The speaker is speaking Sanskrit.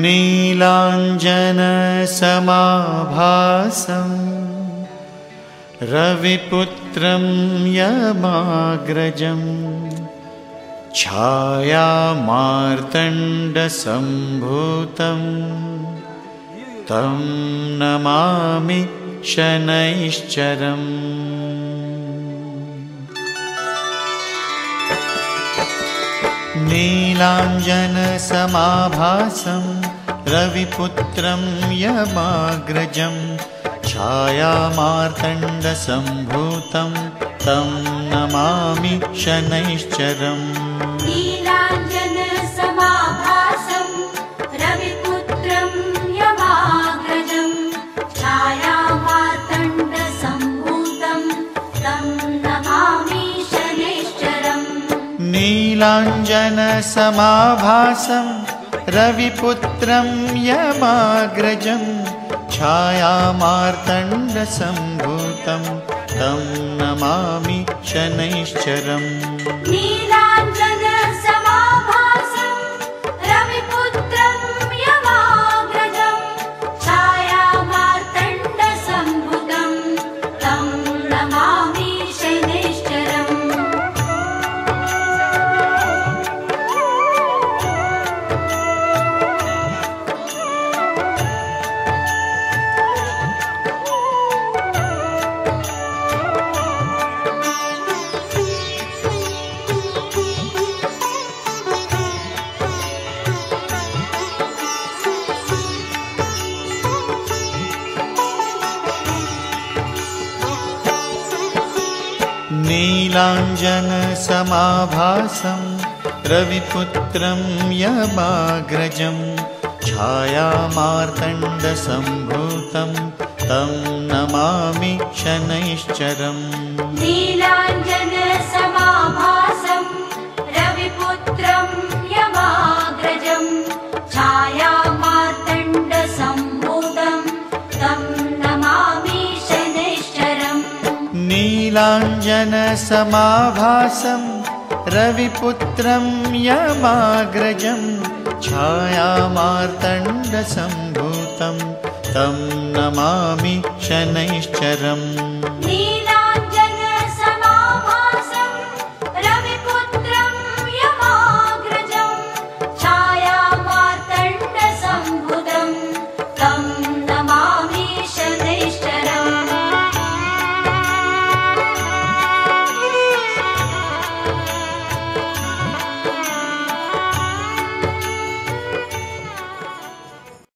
नीलाञ्जनसमाभासं रविपुत्रं यमाग्रजं छायामार्तण्डसम्भूतं तं नमामि शनैश्चरम्। नीलाञ्जनसमाभासं रविपुत्रं यमाग्रजं छायामार्तण्डसम्भूतं तं नमामि शनैश्चरम्। नीलाञ्जनसमाभासं रविपुत्रं यमाग्रजं छायामार्तण्डसम्भूतं तं नमामि शनैश्चरम्। नीलाञ्जनसमाभासं रविपुत्रं यमाग्रजं छायामार्तण्डसम्भूतं तं नमामि शनैश्चरम्। नीलाञ्जनसमाभासं रविपुत्रं यमाग्रजं छायामार्तण्डसम्भूतं तं नमामि शनैश्चरम्। नीलाञ्जनसमाभासं रविपुत्रं यमाग्रजं छायामार्तण्डसम्भूतं तं नमामि शनैश्चरम्। नीलाञ्जनसमाभासं रविपुत्रं यमाग्रजं छायामार्तण्डसम्भूतं तं नमामि शनैश्चरम्। नीलाञ्जनसमाभासं रविपुत्रं यमाग्रजं छायामार्तण्डसम्भूतं तं नमामि शनैश्चरम्।